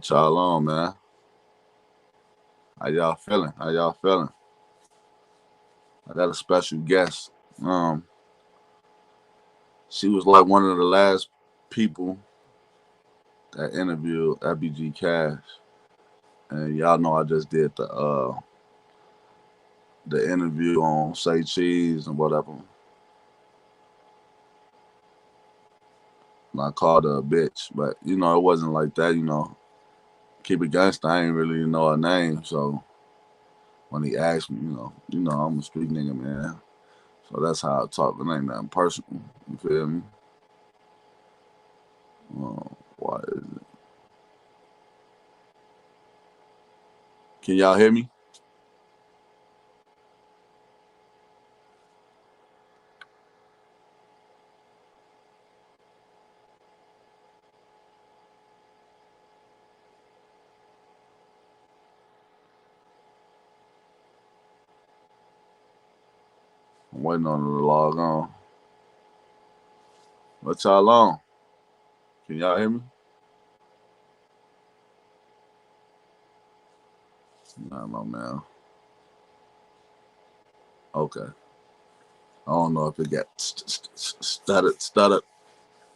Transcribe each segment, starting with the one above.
What y'all on, man? How y'all feeling? How y'all feeling? I got a special guest. She was like one of the last people that interviewed FBG Cash, and y'all know I just did the interview on Say Cheese and whatever. And I called her a bitch, but you know it wasn't like that. You know, keep it gangsta. I ain't really know her name, so when he asked me, I'm a street nigga, man. So that's how I talk. It ain't nothing personal. You feel me? Why is it? Can y'all hear me? I'm waiting on her to log on. What y'all on? Can y'all hear me? No, man. Okay. I don't know if it got stuttered,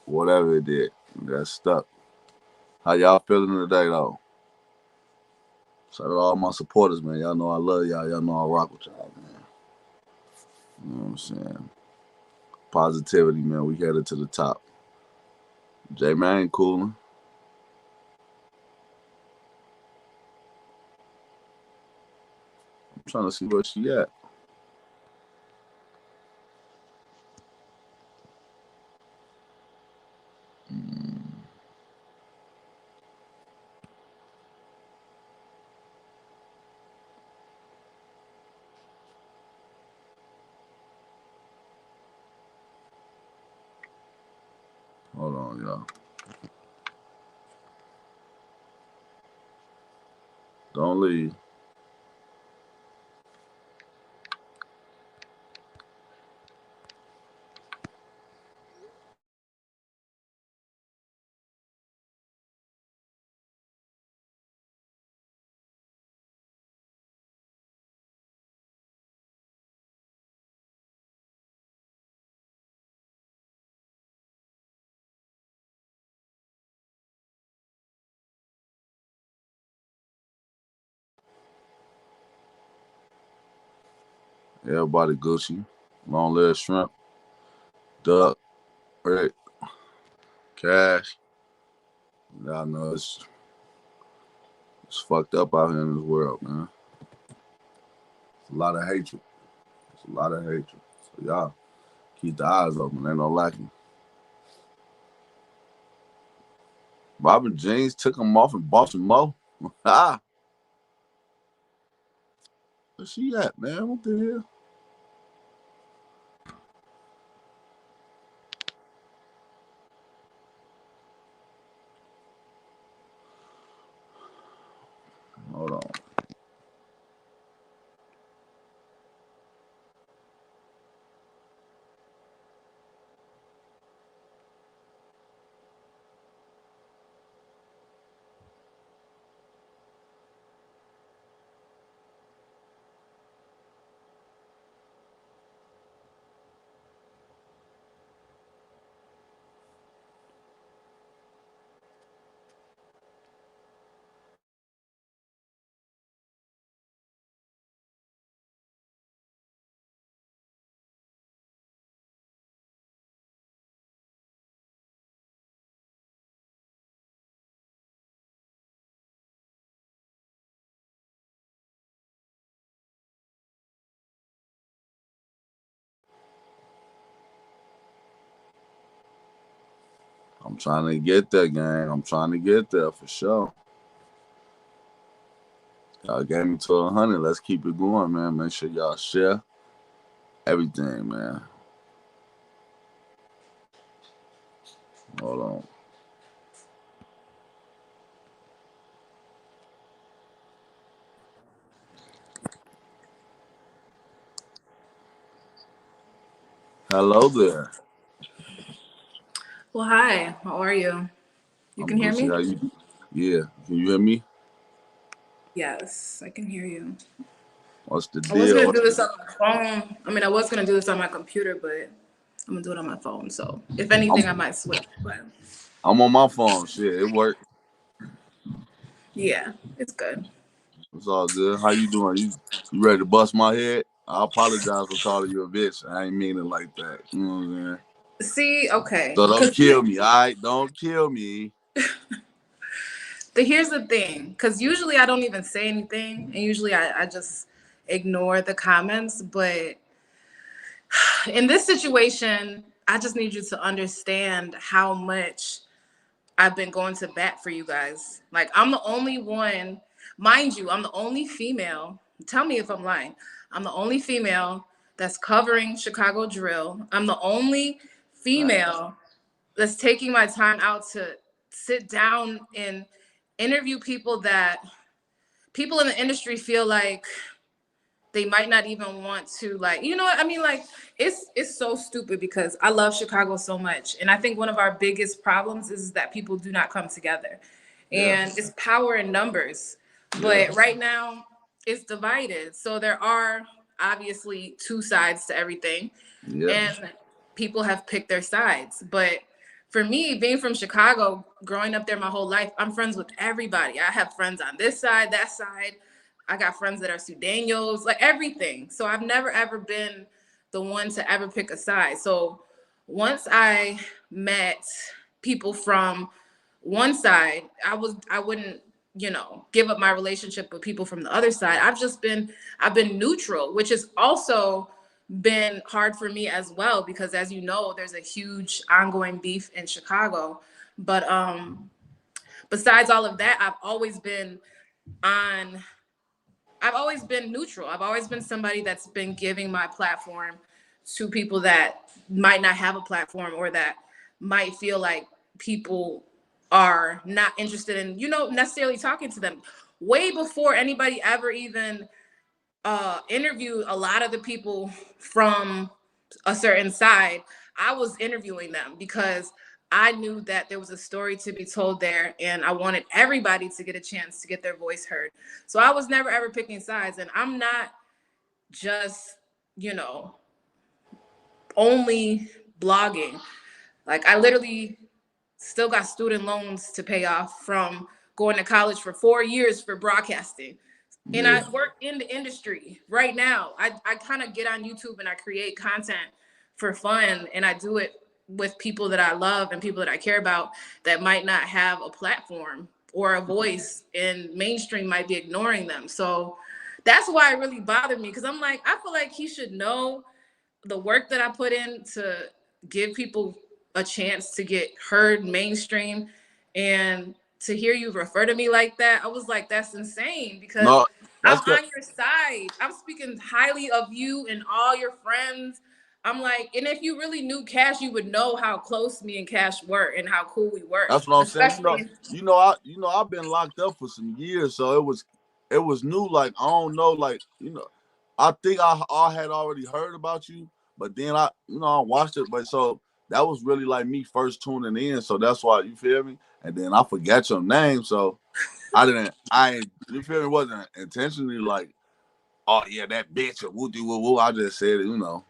whatever it did. It got stuck. How y'all feeling today, though? Shout out to all my supporters, man. Y'all know I love y'all. Y'all know I rock with y'all, man. You know what I'm saying? Positivity, man. We headed to the top. J Man coolin'. I'm trying to see where she at. Hold on, y'all. Don't leave. Everybody Gucci. Long live Shrimp. Duck. Rick. Cash. Y'all know it's fucked up out here in this world, man. It's a lot of hatred. It's a lot of hatred. So y'all keep the eyes open. Ain't no lacking. Robin Jeans took him off and bought some more. Ah, where she at, man? What the hell? Hold on. I'm trying to get there, gang. I'm trying to get there for sure. Y'all gave me to 100. Let's keep it going, man. Make sure y'all share everything, man. Hold on. Hello there. Well, hi. How are you? You I'm can hear Gucci. me? How you? Yeah. Can you hear me? Yes, I can hear you. What's the I was deal? gonna What's do the this on my phone. I mean, I was gonna do this on my computer, but I'm gonna do it on my phone. So if anything, I I'm might switch. But I'm on my phone. Shit, it worked. yeah, it's good. It's all good. How you doing? You ready to bust my head? I apologize for calling you a bitch. I ain't mean it like that. You know what I'm saying? See, okay, So don't because kill me, all right? Don't kill me. here's the thing. Because usually I don't even say anything, and usually I just ignore the comments. But in this situation, I just need you to understand how much I've been going to bat for you guys. Like, I'm the only one, mind you, I'm the only female. Tell me if I'm lying. I'm the only female that's covering Chicago drill. I'm the only Facts. female that's taking my time out to sit down and interview people that people in the industry feel like they might not even want to, like, you know what I mean? Like, it's so stupid because I love Chicago so much, and I think one of our biggest problems is that people do not come together, Yeah. and it's power in numbers. Yeah. But right now it's divided, so there are obviously two sides to everything, Yeah. and people have picked their sides. But for me, being from Chicago, growing up there my whole life, I'm friends with everybody. I have friends on this side, that side. I got friends that are Sudanos, like everything. So I've never ever been the one to ever pick a side. So once I met people from one side, I wouldn't, give up my relationship with people from the other side. I've been neutral, which has also been hard for me as well because, as you know, there's a huge ongoing beef in Chicago. But besides all of that, on I've always been neutral. I've always been somebody that's been giving my platform to people that might not have a platform or that might feel like people are not interested in, necessarily talking to them. Way before anybody ever even interviewed a lot of the people from a certain side, I was interviewing them because I knew that there was a story to be told there, and I wanted everybody to get a chance to get their voice heard. So I was never ever picking sides, and I'm not just, you know, only blogging. Like, I literally still got student loans to pay off from going to college for 4 years for broadcasting. And Yeah. I work in the industry right now. I kind of get on YouTube and I create content for fun, and I do it with people that I love and people that I care about that might not have a platform or a voice, and mainstream might be ignoring them. So that's why it really bothered me, because I'm like, I feel like he should know the work that I put in to give people a chance to get heard mainstream. And to hear you refer to me like that, I was like, that's insane, because No, I'm that's good. on your side. I'm speaking highly of you and all your friends. I'm like, and if you really knew Cash, you would know how close me and Cash were and how cool we were. That's what I'm saying. Especially, I've been locked up for some years, so it was new. Like I don't know, like I think I had already heard about you, but then I watched it, but so that was really like me first tuning in, so that's why you feel me. And then I forgot your name, so you feel me? It wasn't intentionally like, oh yeah, that bitch or woo woo woo. I just said it, not.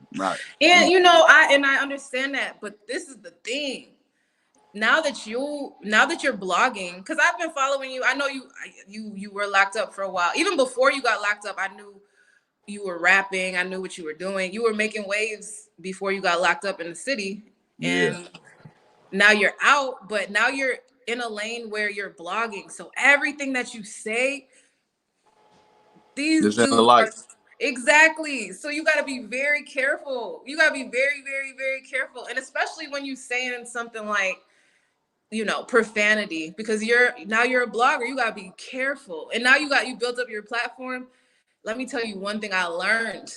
and I understand that, but this is the thing. Now that you're blogging, because I've been following you. I know you were locked up for a while. Even before you got locked up, I knew you were rapping. I knew what you were doing. You were making waves before you got locked up in the city, Yeah, and now you're out. But now you're in a lane where you're blogging, so everything that you say, these just in the dudes are light. exactly. So you got to be very careful. You got to be very, very, very careful, and especially when you saying something like, profanity, because you're a blogger. You gotta be careful. And now you built up your platform. Let me tell you one thing I learned.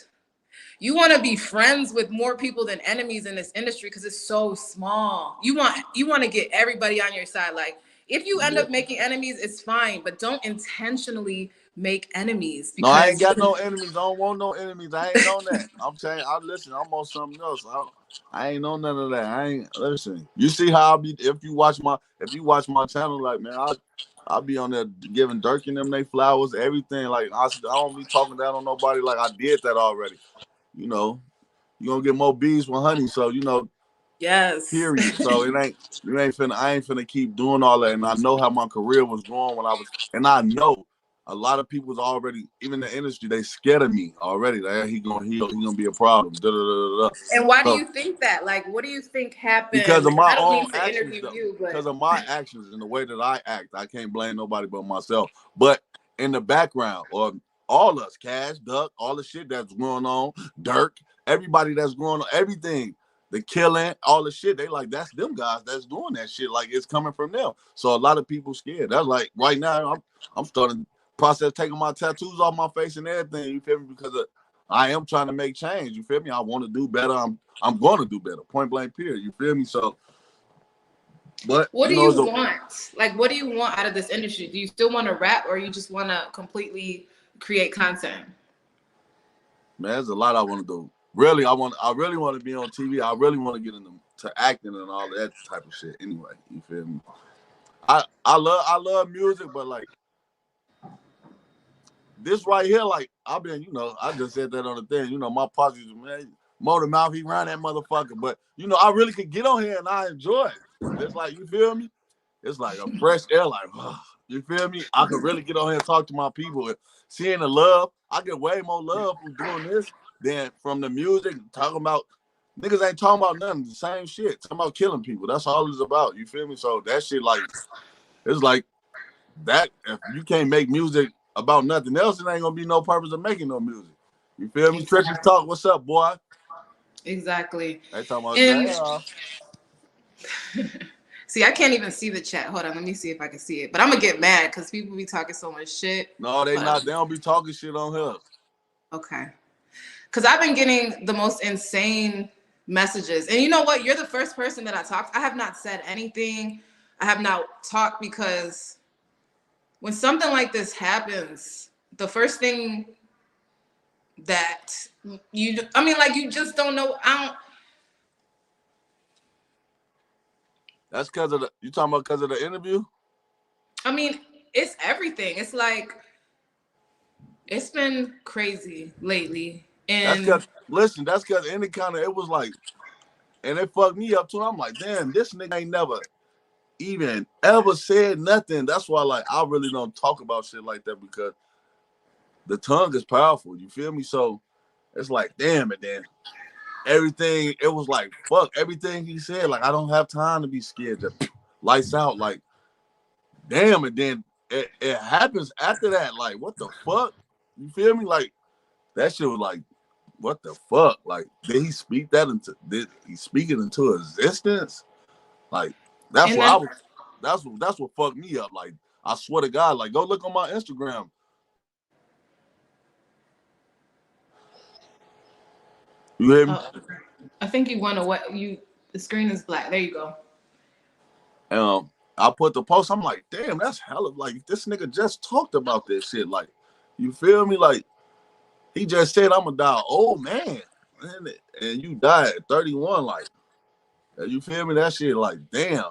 You want to be friends with more people than enemies in this industry, because it's so small. You want to get everybody on your side. Like, if you end Yeah. up making enemies, it's fine, but don't intentionally make enemies, No, I ain't because got no enemies. I don't want no enemies. I ain't on that. I'm saying, I listen. I'm on something else. I ain't know none of that. I ain't listen. You see how I be if you watch my channel, like man, I'll be on there giving Dirk and them they flowers, everything. Like I don't be talking down on nobody. Like I did that already. You know, you gonna get more bees with honey. So Yes. period. So I ain't finna keep doing all that. And I know how my career was going and I know a lot of people was already, even the industry, they scared of me already. Like he gonna be a problem. Da, da, da, da, da. And why do So, you think that? Like, what do you think happened? because of my I don't own mean to actions, interview though. you, but Because of my actions and the way that I act, I can't blame nobody but myself. But in the background, or all us, Cash, Duck, all the shit that's going on, Dirk, everybody that's going on, everything, the killing, all the shit, they like, that's them guys that's doing that shit. Like it's coming from them. So a lot of people scared. That's like right now, I'm starting process taking my tattoos off my face and everything. You feel me? Because I am trying to make change. You feel me? I want to do better. I'm going to do better. Point blank. Period. You feel me? So, but what do it's you want? Like, what do you want out of this industry? Do you still want to rap, or you just want to completely create content? man, there's a lot I want to do. Really, I really want to be on TV. I really want to get into acting and all that type of shit. Anyway, you feel me? I love music, but like this right here, like I've been, I just said that on the thing. My positive man, motor mouth, he ran that motherfucker. But I really could get on here and I enjoy it. It's like, you feel me? It's like a fresh air, like you feel me? I could really get on here and talk to my people and seeing the love. I get way more love from doing this than from the music. Talking about niggas ain't talking about nothing. The same shit. Talking about killing people. That's all it's about. You feel me? So that shit, like, it's like that. If you can't make music about nothing else, it ain't gonna be no purpose of making no music. You feel me? Exactly. Trenches talk. What's up, boy? Exactly. They talking about And Drea. see, I can't even see the chat. Hold on, let me see if I can see it. But I'm gonna get mad because people be talking so much shit. No, they Hold not. on. They don't be talking shit on here. Okay. Because I've been getting the most insane messages. And you know what? You're the first person that I talked. I have not said anything. I have not talked because when something like this happens, the first thing that you just don't know. That's because of you talking about because of the interview? I mean, it's everything. It's like, it's been crazy lately. That's And because, listen, that's because any kind of, it was like, and it fucked me up too. I'm like, damn, this nigga ain't never even ever said nothing. That's why, like, I really don't talk about shit like that because the tongue is powerful. You feel me? So it's like, damn it, then everything, it was like, fuck, everything he said, like, I don't have time to be scared. Just lights out, like, damn it, then it happens after that. Like, what the fuck? You feel me? Like, that shit was like, what the fuck? Like, did he speak that did he speak it into existence? Like, that's and what I then was, that's what fucked me up. Like, I swear to God, like, go look on my Instagram. You hear me? I think you went away. The screen is black. There you go. I put the post, I'm like, damn, that's hella, like, this nigga just talked about this shit. Like, you feel me? Like, he just said, I'm gonna die old man. And you died at 31, like, you feel me? That shit, like, damn.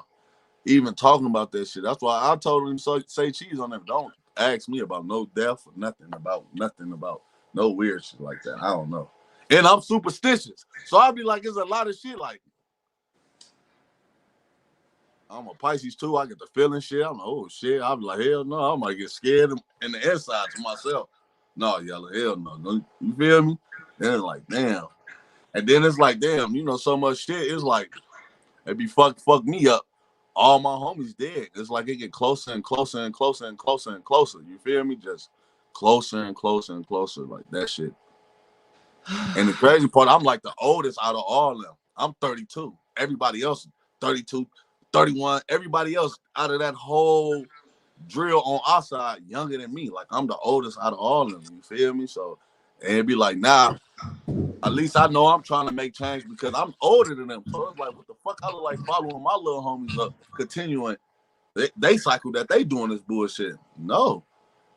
Even talking about that shit. That's why I told him, say cheese on them. Don't ask me about no death or nothing about no weird shit like that. I don't know. And I'm superstitious. So I'd be like, there's a lot of shit like, I'm a Pisces too. I get the feeling shit. I'm like, oh shit. I'm like, hell no. I might get scared in the inside to myself. No, Yella, hell no. You feel me? Then it's like, damn. And then it's like, damn, so much shit. It's like, it be fuck me up. All my homies dead. It's like it get closer and closer and closer and closer and closer. You feel me? Just closer and closer and closer. Like that shit. And the crazy part, I'm like the oldest out of all of them. I'm 32. Everybody else 32, 31. Everybody else out of that whole drill on our side younger than me. Like I'm the oldest out of all of them. You feel me? So and it'd be like, nah, at least I know I'm trying to make change because I'm older than them. So it's like, what the fuck? I look like following my little homies up, continuing they cycle that they doing this bullshit. No.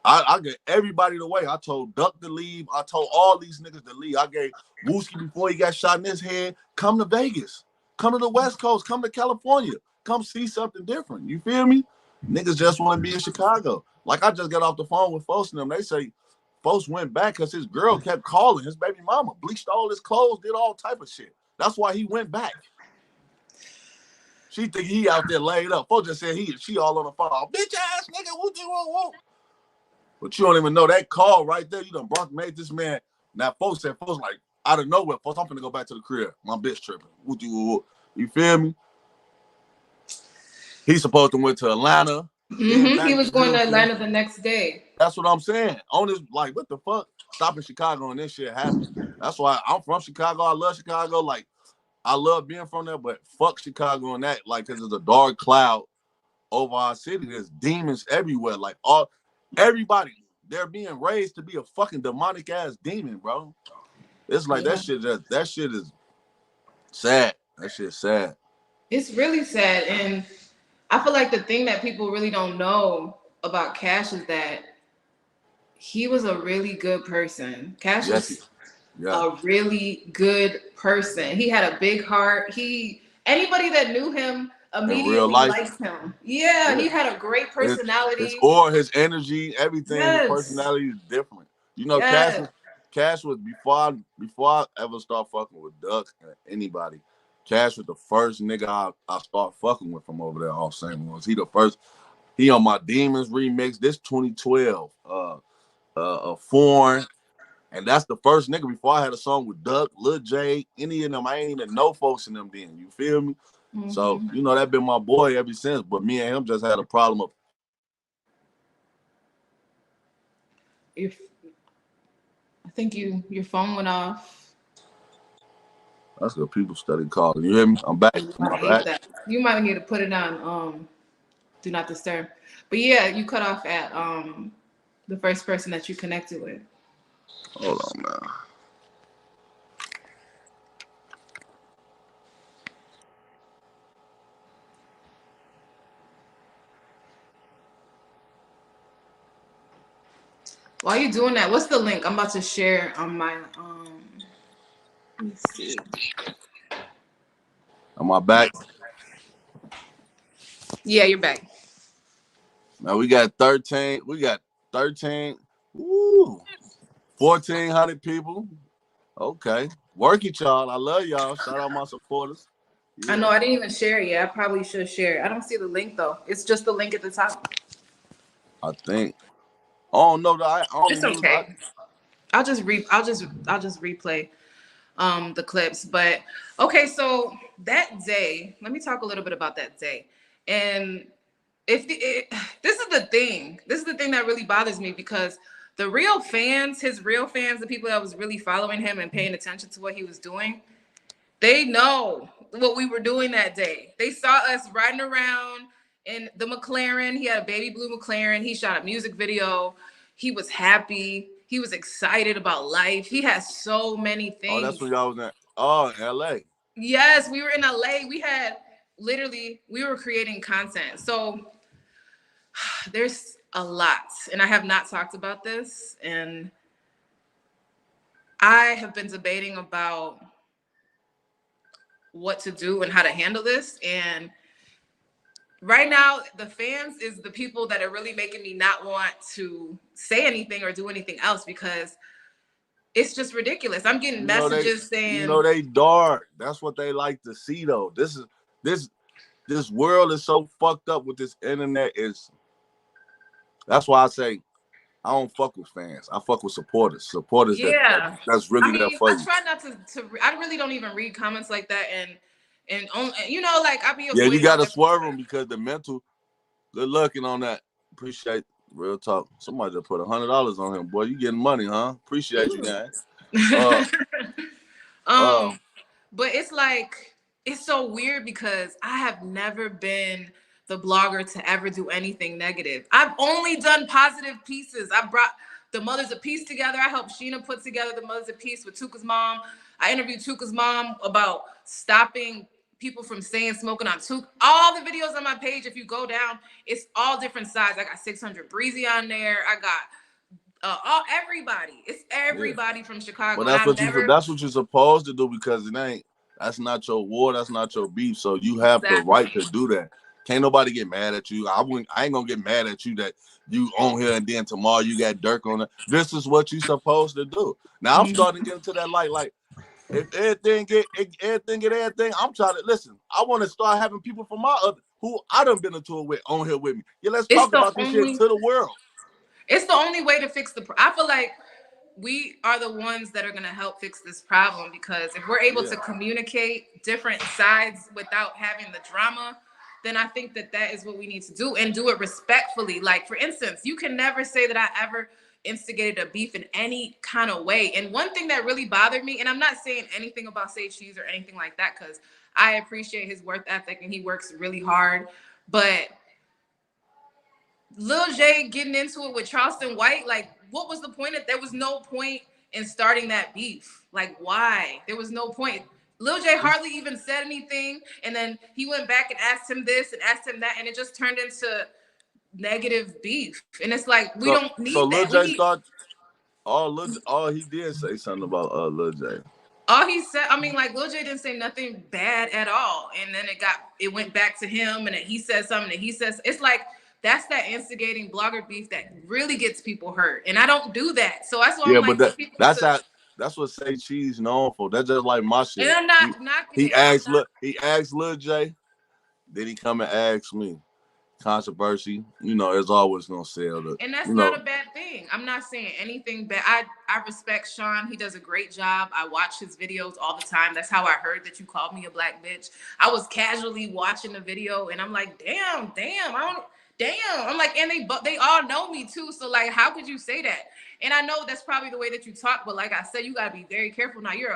I get everybody the way. I told Duck to leave. I told all these niggas to leave. I gave Wooski before he got shot in his head. Come to Vegas. Come to the West Coast. Come to California. Come see something different. You feel me? Niggas just want to be in Chicago. Like I just got off the phone with folks and them. They say folks went back because his girl kept calling. His baby mama bleached all his clothes, did all type of shit. That's why he went back. She think he out there laid up. Folks just said she all on the phone. Bitch ass nigga, what you want? But you don't even know that call right there. You done made this man. Now folks like out of nowhere, folks, I'm finna go back to the crib. My bitch tripping. You feel me? He's supposed to went to Atlanta. Mm-hmm. He was going to Atlanta the next day. That's what I'm saying. On this, like, what the fuck? Stop in Chicago and this shit happened. That's why I'm from Chicago. I love Chicago. Like, I love being from there, but fuck Chicago and that. Like, because there's a dark cloud over our city. There's demons everywhere. Like, everybody, they're being raised to be a fucking demonic ass demon, bro. It's like that shit is sad. That shit's sad. It's really sad. And I feel like the thing that people really don't know about Cash is that he was a really good person. Cash was a really good person. He had a big heart. Anybody that knew him immediately liked him. Yeah, he had a great personality. His energy, everything, his personality is different. You know, Cash was before I ever start fucking with Duck or anybody. Cash was the first nigga I start fucking with from over there off St. Louis. He the first. He on my Demons remix. This 2012. Foreign. And that's the first nigga before I had a song with Duck, Lil J, any of them. I ain't even know folks in them then. You feel me? Mm-hmm. So, you know, that been my boy ever since. But me and him just had a problem of. I think your phone went off. That's what people started calling. You hear me? I'm back. You might need to put it on Do Not Disturb. But yeah, you cut off at the first person that you connected with. Hold on, man. While you're doing that, what's the link? I'm about to share on my let me see. Am I back? Yeah, you're back. Now we got 13. Woo, 1,400 people. Okay. Work it, y'all. I love y'all. Shout out my supporters. Yeah. I know I didn't even share it yet. I probably should share it. I don't see the link though. It's just the link at the top. I think. Oh no, it's okay. I'll just replay the clips. But okay, so that day, let me talk a little bit about that day. And this is the thing. This is the thing that really bothers me because his real fans, the people that was really following him and paying attention to what he was doing, they know what we were doing that day. They saw us riding around in the McLaren. He had a baby blue McLaren. He shot a music video. He was happy. He was excited about life. He has so many things. Oh, that's when y'all was in. Oh, LA. Yes, we were in LA. We were creating content. So there's a lot, and I have not talked about this, and I have been debating about what to do and how to handle this. And right now, the fans is the people that are really making me not want to say anything or do anything else because it's just ridiculous. I'm getting messages saying, you know, they dark. That's what they like to see, though. This world is so fucked up with this internet. That's why I say I don't fuck with fans. I fuck with supporters. Supporters that's really there for you. I try not to. I really don't even read comments like that, and you know, like I be. Yeah, you gotta swerve them because the mental. Good looking on that. Appreciate real talk. Somebody just put $100 on him. Boy, you getting money, huh? Appreciate you, guys. But it's like it's so weird because I have never been the blogger to ever do anything negative. I've only done positive pieces. I brought the Mothers of Peace together. I helped Sheena put together the Mothers of Peace with Tuka's mom. I interviewed Tuka's mom about stopping people from saying smoking on two. All the videos on my page, if you go down, it's all different sides. I got 600 Breezy on there. I got everybody. It's everybody from Chicago. But And that's what you're supposed to do, because that's not your war, that's not your beef. So you have the Exactly. right to do that. Can't nobody get mad at you. I ain't gonna get mad at you that you on here and then tomorrow you got Dirk on it. This is what you supposed to do. Now I'm starting to get into that light. Like if everything get everything, I'm trying to listen. I want to start having people from my other who I done been into it with on here with me. Yeah, let's It's talk the about this shit only to the world. it's the only way to fix I feel like we are the ones that are going to help fix this problem, because if we're able to communicate different sides without having the drama, then I think that is what we need to do, and do it respectfully. Like, for instance, you can never say that I ever instigated a beef in any kind of way. And one thing that really bothered me, and I'm not saying anything about Sage Cheese or anything like that, because I appreciate his work ethic and he works really hard, but Lil J getting into it with Charleston White, like, what was the point? There was no point in starting that beef. Like, why? There was no point. Lil J hardly even said anything, and then he went back and asked him this and asked him that, and it just turned into negative beef. And it's like, we don't need Lil that. J all he did say something about Lil J. All he said, I mean, like, Lil J didn't say nothing bad at all. And then it went back to him, and he said something, and he says, it's like, that's that instigating blogger beef that really gets people hurt. And I don't do that. So that's why I'm like, but that's what Sage Cheese known for. That's just like my shit. And I'm not knocking he it. asked Lil J, then he come and ask me. Controversy, it's always gonna sell. And that's not a bad thing. I'm not saying anything bad. I respect Sean. He does a great job. I watch his videos all the time. That's how I heard that you called me a black bitch. I was casually watching the video, and I'm like, damn. I'm like, and they all know me too. So like, how could you say that? And I know that's probably the way that you talk, but like I said, you gotta be very careful. Now you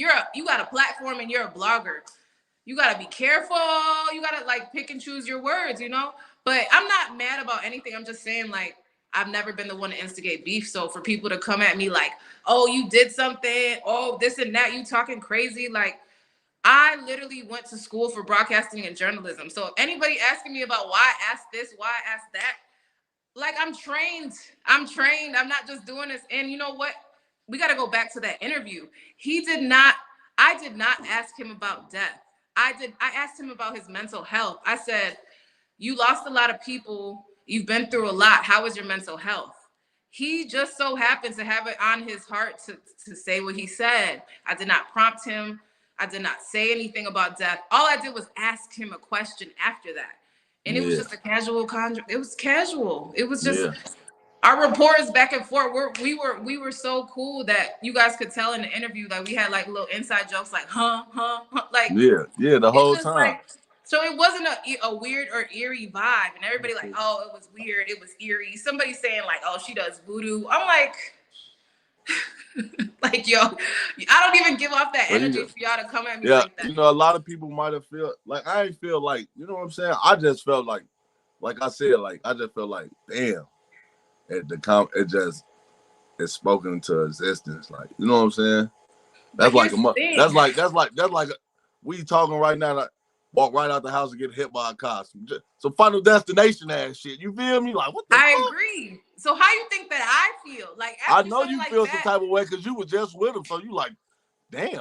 got a platform and you're a blogger. You gotta be careful. You gotta like pick and choose your words, But I'm not mad about anything. I'm just saying, like, I've never been the one to instigate beef. So for people to come at me like, oh, you did something, oh, this and that, you talking crazy. Like, I literally went to school for broadcasting and journalism. So if anybody asking me about why I asked this, why I asked that, like, I'm trained. I'm not just doing this. And you know what? We got to go back to that interview. I did not ask him about death. I asked him about his mental health. I said, you lost a lot of people. You've been through a lot. How is your mental health? He just so happened to have it on his heart to say what he said. I did not prompt him. I did not say anything about death. All I did was ask him a question after that. And it was just a casual It was casual. It was just our reporters back and forth. We were so cool that you guys could tell in the interview that we had like little inside jokes, like like the whole time. Like, so it wasn't a weird or eerie vibe, and everybody like, oh, it was weird, it was eerie. Somebody saying like, oh, she does voodoo. I'm like, like, yo, I don't even give off that energy for y'all to come at me like that. A lot of people might have felt like I ain't feel like, you know what I'm saying? I just felt like I said, like I just felt like, damn, it's spoken into existence. Like, you know what I'm saying? That's like we talking right now. Like, walk right out the house and get hit by a car. So Final Destination ass shit. You feel me? Like, what the fuck? I agree. So how you think that I feel? Like, I know you feel some type of way because you were just with him. So you like, damn,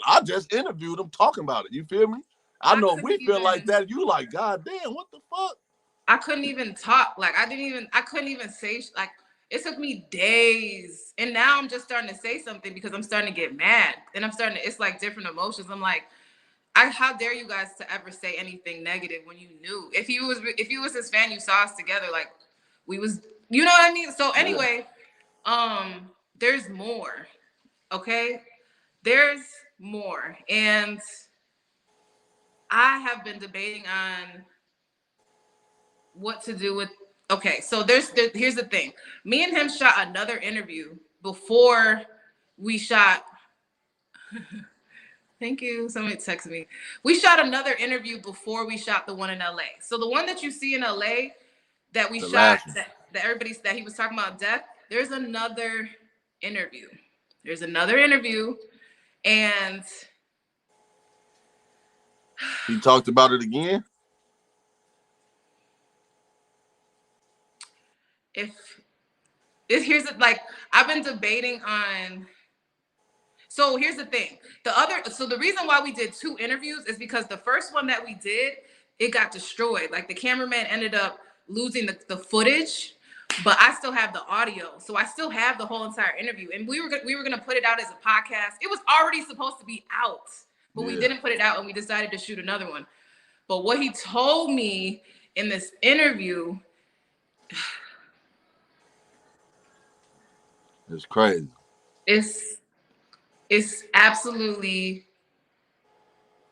I just interviewed him talking about it. You feel me? I know we feel like that. You like, God damn, what the fuck? I couldn't even talk. Like, I couldn't even say, like, it took me days. And now I'm just starting to say something because I'm starting to get mad. And it's like different emotions. I'm like, how dare you guys to ever say anything negative when you knew? If you was his fan, you saw us together, like we was, you know what I mean? So anyway, there's more. Okay? There's more. And I have been debating on what to do with. Okay, so here's the thing. Me and him shot another interview before we shot. Thank you. Somebody texted me. We shot another interview before we shot the one in LA. So the one that you see in LA that we shot, that he was talking about death, there's another interview. And He talked about it again. If here's it, like I've been debating on. So here's the thing. So the reason why we did 2 interviews is because the first one that we did, it got destroyed. Like the cameraman ended up losing the footage, but I still have the audio. So I still have the whole entire interview. And we were gonna put it out as a podcast. It was already supposed to be out, but we didn't put it out and we decided to shoot another one. But what he told me in this interview, it's crazy. It's absolutely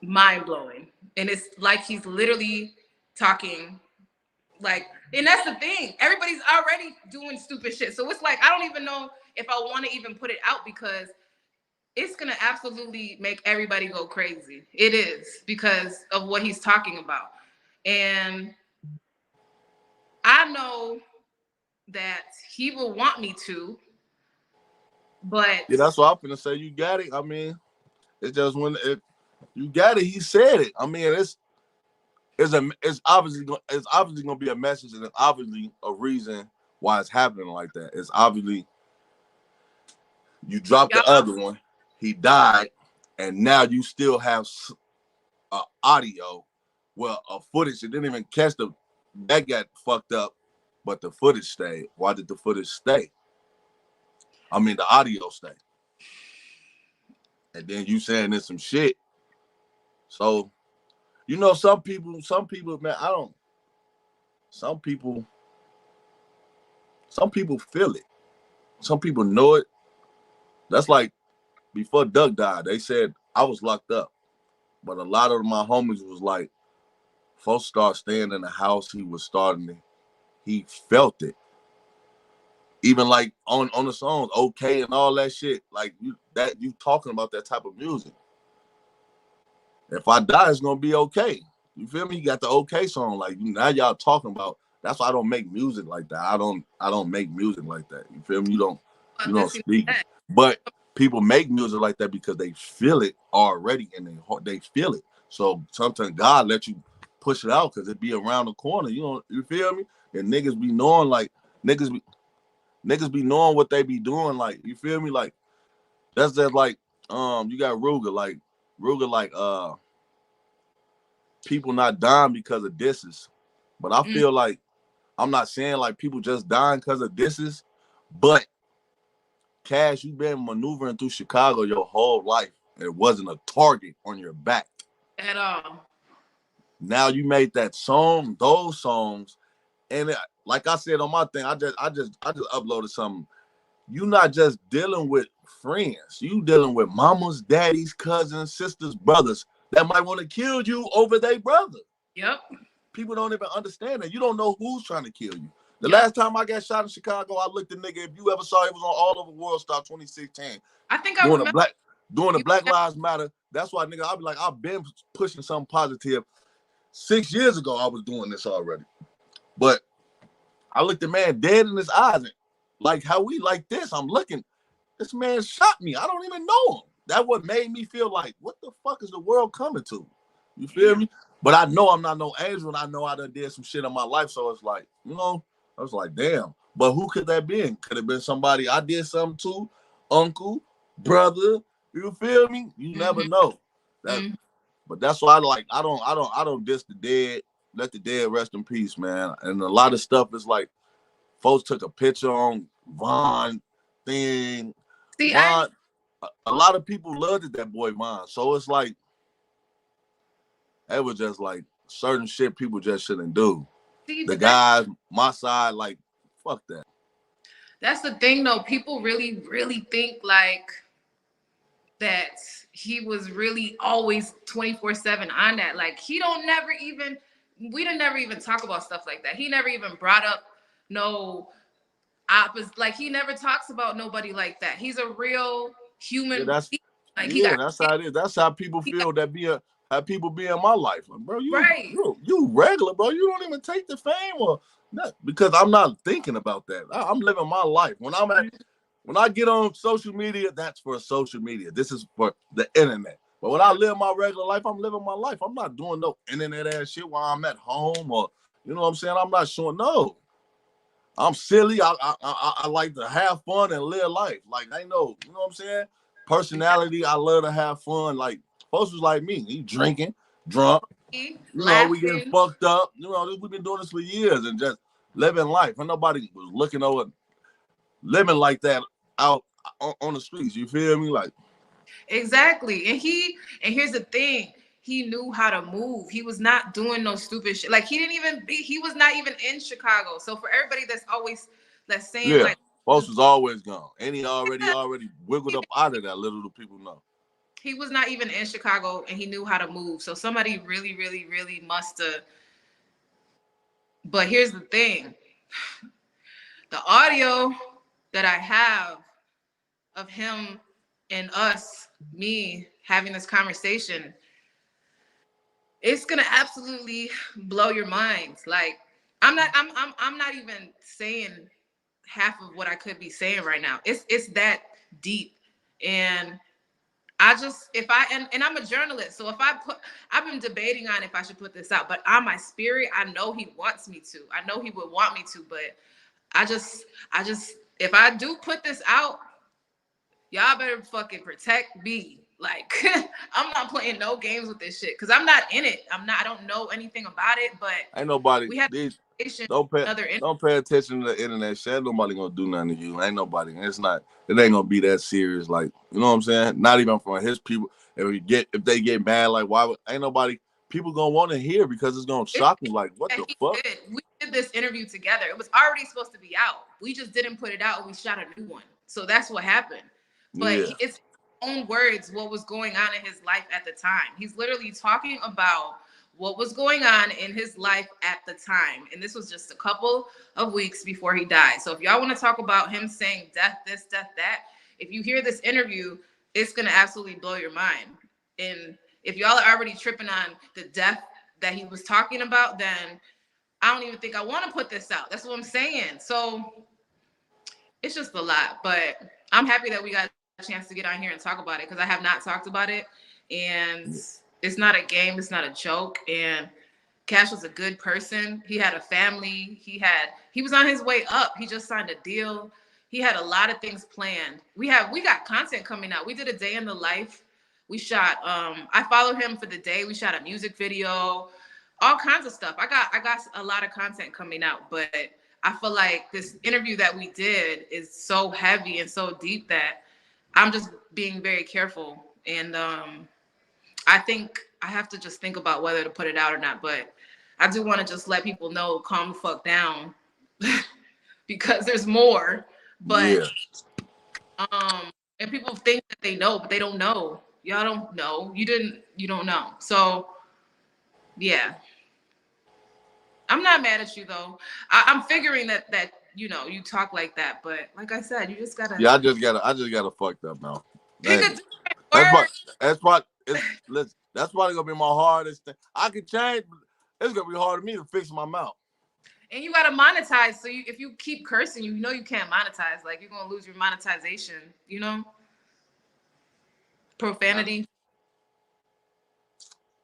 mind-blowing. And it's like he's literally talking like, and that's the thing. Everybody's already doing stupid shit. So it's like, I don't even know if I want to even put it out because it's going to absolutely make everybody go crazy. It is because of what he's talking about. And I know that he will want me to, but Yeah, that's what I'm gonna say. You got it. I mean, it's just you got it. He said it. I mean, it's obviously gonna be a message, and it's obviously a reason why it's happening like that. It's obviously you dropped the other one, he died, and now you still have audio, well, a footage that didn't even catch that got fucked up, but the footage stayed. Why did the footage stay? I mean, the audio stay. And then you saying there's some shit. So, some people, man, some people feel it. Some people know it. That's like before Doug died, they said I was locked up. But a lot of my homies was like, folks start staying in the house, he felt it. Even like on the songs, okay, and all that shit. Like you talking about that type of music. If I die, it's gonna be okay. You feel me? You got the okay song. Like now y'all talking about. That's why I don't make music like that. I don't make music like that. You feel me? You don't speak. But people make music like that because they feel it already and they feel it. So sometimes God let you push it out because it be around the corner. You feel me? And niggas be knowing niggas be knowing what they be doing. Like, you feel me? Like that's just like you got Ruger like people not dying because of disses. But I feel like I'm not saying like people just dying because of disses, but Cash, you've been maneuvering through Chicago your whole life. It wasn't a target on your back at all. Now you made that song, those songs, and like I said on my thing, I just uploaded something. You not just dealing with friends, you dealing with mamas, daddies, cousins, sisters, brothers that might want to kill you over their brother. Yep. People don't even understand that. You don't know who's trying to kill you. The last time I got shot in Chicago, I looked at nigga. If you ever saw it, was on All Over World Star 2016. I think I remember. Doing the Black Lives Matter. That's why, nigga, I'll be like, I've been pushing something positive. 6 years ago, I was doing this already. But I looked the man dead in his eyes. And like how we like this, I'm looking. This man shot me. I don't even know him. That what made me feel like, what the fuck is the world coming to? You feel me? But I know I'm not no angel, and I know I done did some shit in my life. So it's like, I was like, damn. But who could that be? Could have been somebody I did something to, uncle, brother. You feel me? You never know. But that's why I don't diss the dead. Let the dead rest in peace, man. And a lot of stuff is like, folks took a picture on Von thing. See, Von, a lot of people loved that boy Von. So it's like, it was just like certain shit people just shouldn't do. See, the guys, my side, like, fuck that. That's the thing, though. People really, really think like that he was really always 24/7 on that. Like we don't never even talk about stuff like that. He never even brought up no opposite. Like he never talks about nobody like that. He's a real human. Yeah, that's how it is. That's how people feel how people be in my life. Like, bro, you regular, bro. You don't even take the fame or not, because I'm not thinking about that. I'm living my life. When I get on social media, that's for social media. This is for the internet. But when I live my regular life, I'm living my life. I'm not doing no internet ass shit while I'm at home or you know what I'm saying. I'm not showing no. I'm silly. I like to have fun and live life. Like I know, you know what I'm saying. Personality. I love to have fun. Like folks was like me. He drinking, drunk. You know, we getting Laughing. fucked up. You know, we've been doing this for years and just living life. And nobody was looking over living like that out on the streets. You feel me? Like Exactly. And here's the thing. He knew how to move. He was not doing no stupid shit. Like he was not even in Chicago. So for everybody that's saying yeah, like folks was always gone. And he yeah, already wiggled up out of that. Little do people know. he was not even in Chicago and he knew how to move. So somebody really, really, really must have. But here's the thing. The audio that I have of him and us, me having this conversation, it's gonna absolutely blow your mind. Like I'm not even saying half of what I could be saying right now. It's that deep. And I just if I and I'm a journalist, so I've been debating on if I should put this out, but on my spirit, I know he wants me to. I know he would want me to, but I just if I do put this out, y'all better fucking protect me. Like I'm not playing no games with this shit because I'm not in it. I don't know anything about it, but Ain't nobody we had these a another don't pay attention to the internet shit. Ain't nobody gonna do nothing to you. Ain't nobody. It ain't gonna be that serious. Like you know what I'm saying? Not even from his people. If they get mad, like why would ain't nobody people gonna want to hear because it's gonna shock them. Like what the he fuck? did. We did this interview together. It was already supposed to be out. We just didn't put it out and we shot a new one. So that's what happened. But Yeah. it's his own words what was going on in his life at the time. He's literally talking about what was going on in his life at the time. And this was just a couple of weeks before he died. So if y'all want to talk about him saying death, this, death, that, if you hear this interview, it's going to absolutely blow your mind. And if y'all are already tripping on the death that he was talking about, then I don't even think I want to put this out. That's what I'm saying. So it's just a lot, but I'm happy that we got a chance to get on here and talk about it because I have not talked about it. And it's not a game, it's not a joke. And Cash was a good person. He had a family. He was on his way up. He just signed a deal. He had a lot of things planned. We got content coming out. We did a day in the life. We shot I followed him for the day. We shot a music video, all kinds of stuff. I got a lot of content coming out, but I feel like this interview that we did is so heavy and so deep that I'm just being very careful. And I think I have to just think about whether to put it out or not. But I do want to just let people know, calm the fuck down, because there's more. But Yeah. and people think that they know, but they don't know. Y'all don't know. You don't know. So yeah. I'm not mad at you though. I'm figuring that you talk like that, but like I said, you just gotta Yeah, I just gotta fucked up now. pick a Dang. different That's what word. that's probably gonna be my hardest thing. I can change, but it's gonna be hard for me to fix my mouth. And you gotta monetize. So if you keep cursing, you know you can't monetize. Like you're gonna lose your monetization. Profanity.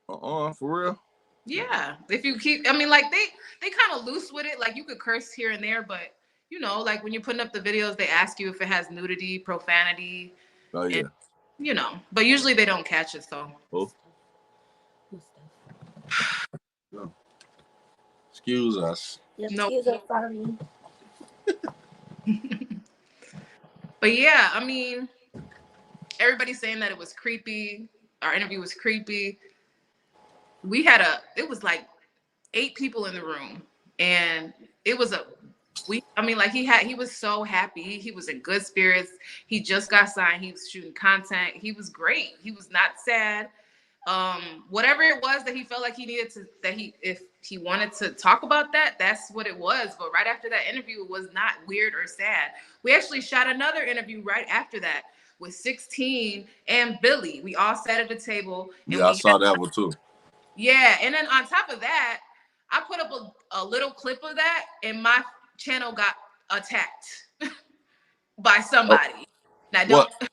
For real. Yeah. If you keep, I mean, like they kind of loose with it. Like you could curse here and there, but like when you're putting up the videos, they ask you if it has nudity, profanity, Oh and yeah. But usually they don't catch it. So. Oh. Excuse us. Yep, No. excuse us, sorry. But yeah, I mean, everybody's saying that it was creepy. Our interview was creepy. It was like 8 people in the room, and it was like he was so happy. He was in good spirits. He just got signed. He was shooting content. He was great. He was not sad. Whatever it was that he felt like he needed to, if he wanted to talk about that, that's what it was. But right after that interview, it was not weird or sad. We actually shot another interview right after that with 16 and Billy. We all sat at the table and Yeah, I saw that one too. yeah. And then on top of that, I put up a little clip of that and my channel got attacked by Oh, somebody. Now don't what?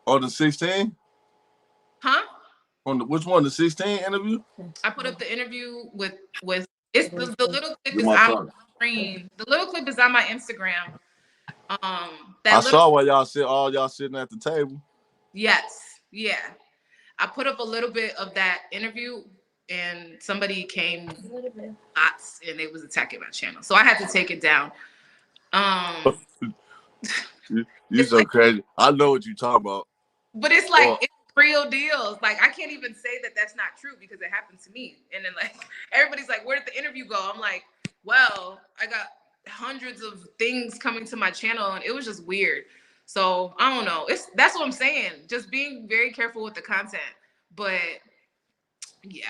On the 16? Huh? On which one? The 16 interview? I put up the interview with it's the little clip Get is my on my truck. screen. The little clip is on my Instagram. I That little saw where all y'all sitting at the table. yes, yeah. I put up a little bit of that interview, and somebody came bots and they was attacking my channel, so I had to take it down. Um, You it's so like, crazy. I know what you talking about. but it's like Oh, it's real deals. Like I can't even say that that's not true because it happened to me. And then like everybody's like, "Where did the interview go?" I'm like, "Well, I got hundreds of things coming to my channel, and it was just weird." So I don't know. That's what I'm saying. Just being very careful with the content. But yeah.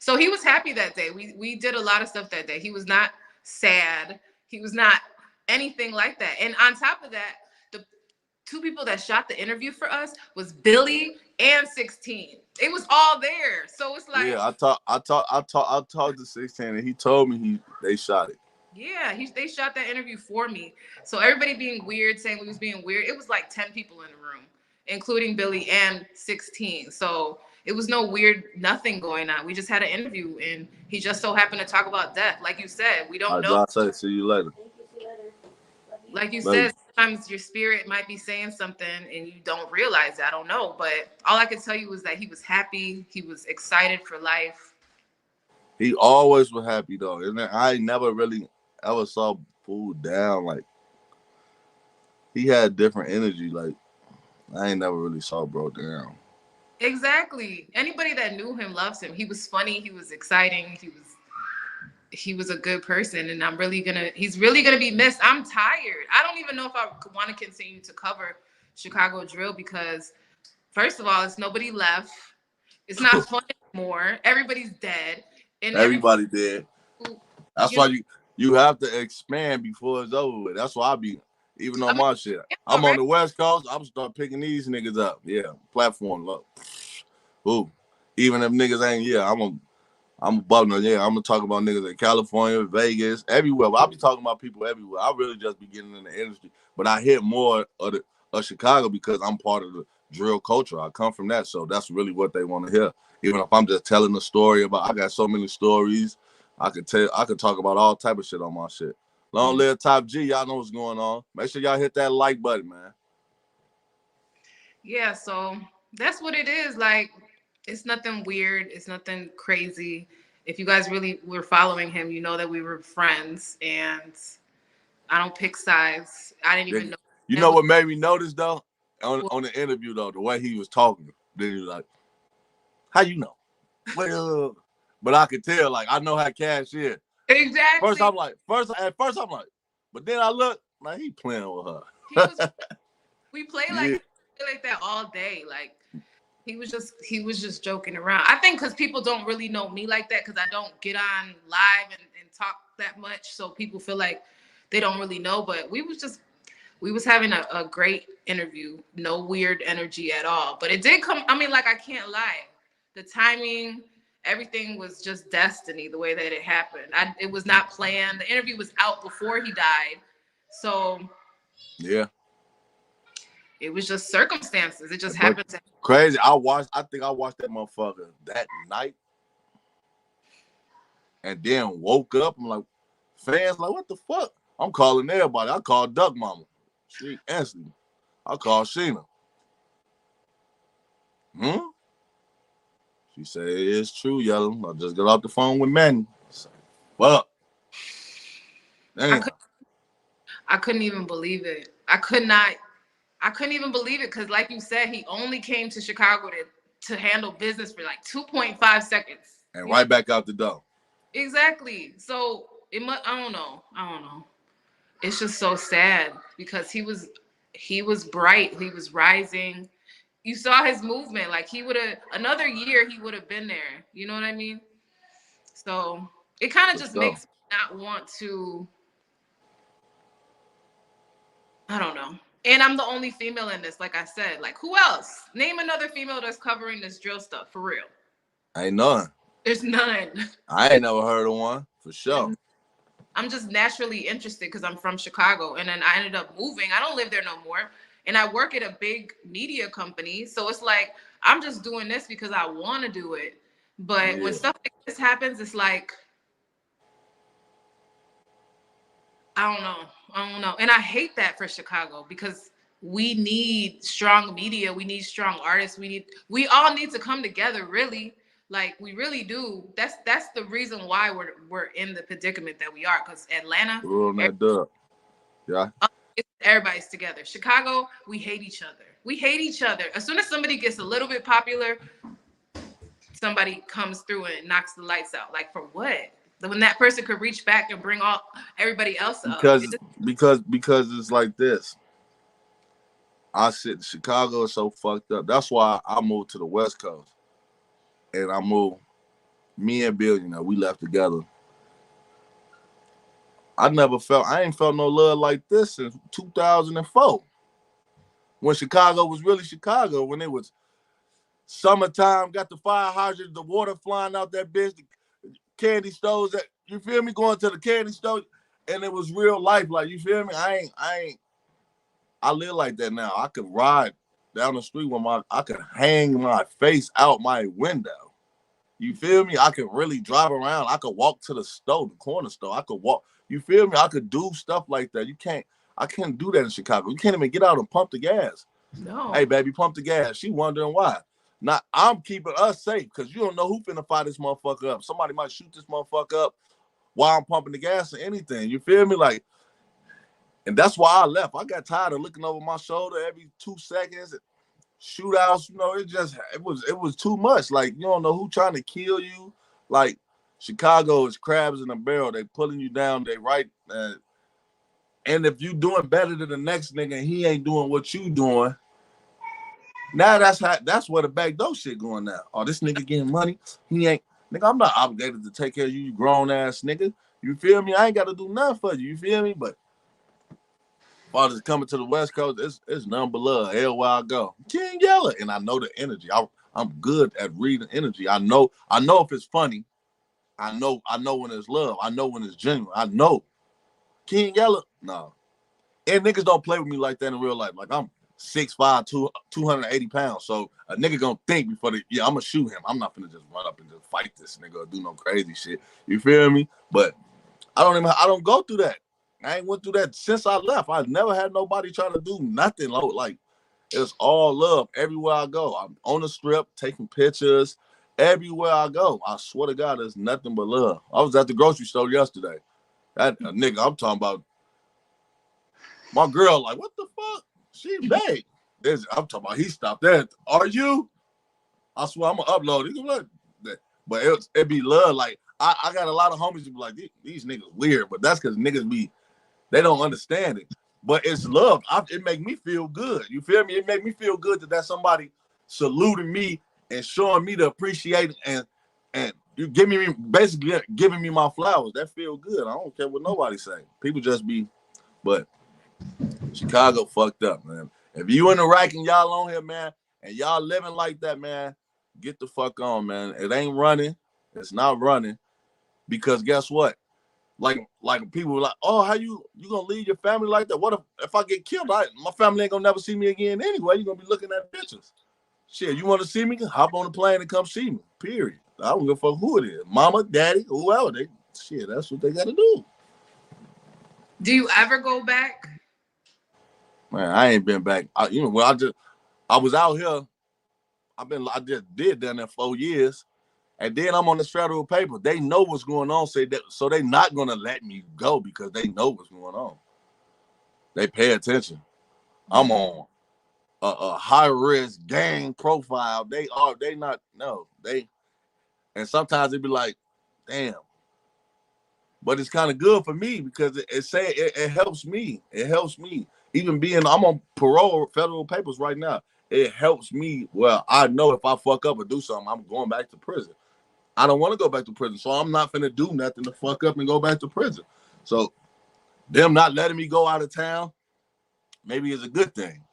So he was happy that day. We did a lot of stuff that day. He was not sad. He was not anything like that. And on top of that, the two people that shot the interview for us was Billy and 16. It was all there. So it's like, yeah. I talked to 16, and he told me they shot it. yeah, they shot that interview for me. So everybody being weird, saying we was being weird. It was like 10 people in the room, including Billy and 16. So it was no weird, nothing going on. We just had an interview, and he just so happened to talk about death. Like you said, we All don't right, know. Josh, say see you later. Like you Later. said, sometimes your spirit might be saying something and you don't realize it. I don't know. But all I can tell you is that he was happy. He was excited for life. He always was happy though, and I never really ever saw food down. Like he had different energy. Like I ain't never really saw bro down. Exactly. Anybody that knew him loves him. He was funny. He was exciting. He was a good person, and he's really gonna be missed. I'm tired. I don't even know if I want to continue to cover Chicago drill because first of all, it's nobody left. It's not fun anymore. Everybody's dead, and everybody, Everybody did. That's you know, why you have to expand before it's over with. That's why I be even I on mean, my shit. it's I'm on already the West Coast. I'm start picking these niggas up. Yeah, platform look. Ooh, even if niggas ain't. Yeah, I'm above them. Yeah, I'm gonna talk about niggas in California, Vegas, everywhere. But I be talking about people everywhere. I really just be getting in the industry, but I hit more of Chicago because I'm part of the drill culture. I come from that, so that's really what they want to hear. Even if I'm just telling a story about, I got so many stories. I could talk about all type of shit on my shit. Long live Top G. Y'all know what's going on. Make sure y'all hit that like button, man. yeah. So that's what it is. Like, it's nothing weird. It's nothing crazy. If you guys really were following him, you know that we were friends, and I don't pick sides. I didn't even know You him. know what made me notice though? On the interview though, the way he was talking, then he was like, "How you know?" Well, but I could tell, like I know how Cash is. Exactly. At first I'm like, but then I look, like he playing with He was. her. We play Yeah, like that all day. Like he was just joking around. I think because people don't really know me like that because I don't get on live and talk that much, so people feel like they don't really know. But we was having a great interview, no weird energy at all. But it did come. I mean, like I can't lie, the timing. Everything was just destiny the way that it happened. It was not planned. The interview was out before he died. So yeah. it was just circumstances. It just But happened to. crazy. I think I watched that motherfucker that night, and then woke up. I'm like, fans, like, what the fuck? I'm calling everybody. I called Duck Mama. She answered me. I called Sheena. Hmm? She said, it's true, Yella. I just got off the phone with Manny. Fuck. I Damn. could I couldn't even believe it. I couldn't even believe it because like you said, he only came to Chicago to handle business for like 2.5 seconds. And You know right back out the door. exactly. So it must I don't know. I don't know. It's just so sad because he was bright, he was rising. You saw his movement. Like he would have another year he would have been there. You know what I mean? So it kind of For just sure. makes me not want to I don't know. And I'm the only female in this, like I said. Like, who else? Name another female that's covering this drill stuff for real. Ain't none. There's none. I ain't never heard of one. For sure. I'm just naturally interested because I'm from Chicago. And then I ended up moving. I don't live there no more. And I work at a big media company. So it's like I'm just doing this because I want to do it. But when stuff like this happens, it's like, I don't know. And I hate that for Chicago because we need strong media. We need strong artists. We all need to come together, really. Like we really do. That's the reason why we're in the predicament that we are. Because Atlanta, yeah, everybody's together. Chicago, we hate each other. We hate each other. As soon as somebody gets a little bit popular, somebody comes through and knocks the lights out. Like for what? When that person could reach back and bring all everybody else up. Because it's like this. I said Chicago is so fucked up. That's why I moved to the West Coast, and I moved. Me and Bill, we left together. I ain't felt no love like this since 2004. When Chicago was really Chicago, when it was summertime, got the fire hydrant, the water flying out that bitch, the candy stores, that you feel me, going to the candy store, and it was real life. Like, you feel me? I live like that now. I could ride down the street with I could hang my face out my window. You feel me? I could really drive around. I could walk to the store, the corner store. I could walk. You feel me? I could do stuff like that. I can't do that in Chicago. You can't even get out and pump the gas. No. Hey, baby, pump the gas. She wondering why. Now, I'm keeping us safe because you don't know who finna fire this motherfucker up. Somebody might shoot this motherfucker up while I'm pumping the gas or anything. You feel me? Like, and that's why I left. I got tired of looking over my shoulder every 2 seconds. Shootouts, it was too much. Like, you don't know who trying to kill you. Like, Chicago is crabs in a barrel. They pulling you down. They right. And if you doing better than the next nigga and he ain't doing what you doing, now that's where the backdoor shit going now. Oh, this nigga getting money. He ain't. Nigga, I'm not obligated to take care of you grown ass nigga. You feel me? I ain't got to do nothing for you. You feel me? But fathers coming to the West Coast, it's nothing but love. Everywhere I go, King Yella, and I know the energy. I'm good at reading energy. I know if it's funny. I know when it's love. I know when it's genuine. I know. King Yella, no. And niggas don't play with me like that in real life. Like I'm 6'5", 280 pounds. So a nigga gonna think before I'm gonna shoot him. I'm not gonna just run up and just fight this nigga or do no crazy shit. You feel me? But I don't go through that. I ain't went through that since I left. I never had nobody trying to do nothing. Like, it's all love everywhere I go. I'm on the strip, taking pictures everywhere I go. I swear to God, there's nothing but love. I was at the grocery store yesterday. That nigga, I'm talking about, my girl, like, what the fuck? She big. I'm talking about, he stopped there. Are you? I swear, I'm going to upload it. Like that. But it be love. Like, I got a lot of homies who be like, these niggas weird. But that's because niggas they don't understand it. But it's love. It make me feel good. You feel me? It make me feel good that somebody saluting me and showing me to appreciate it, and you basically giving me my flowers. That feel good. I don't care what nobody say. People just be, but Chicago fucked up, man. If you in Iraq and y'all on here, man, and y'all living like that, man, get the fuck on, man. It ain't running. It's not running. Because guess what? Like people were like, oh, how you gonna leave your family like that? What if I get killed? My family ain't gonna never see me again anyway. You're gonna be looking at pictures. Shit, you want to see me? Hop on the plane and come see me. Period. I don't give a fuck who it is. Mama, daddy, whoever. That's what they gotta do. Do you ever go back? Man, I ain't been back. I was out here. I just did down there 4 years. And then I'm on this federal paper. They know what's going on. So they not going to let me go because they know what's going on. They pay attention. I'm on a high-risk gang profile. They not, no. And sometimes they be like, damn. But it's kind of good for me because it helps me. It helps me. Even I'm on parole, federal papers right now. It helps me. Well, I know if I fuck up or do something, I'm going back to prison. I don't want to go back to prison, so I'm not finna do nothing to fuck up and go back to prison. So them not letting me go out of town, maybe is a good thing.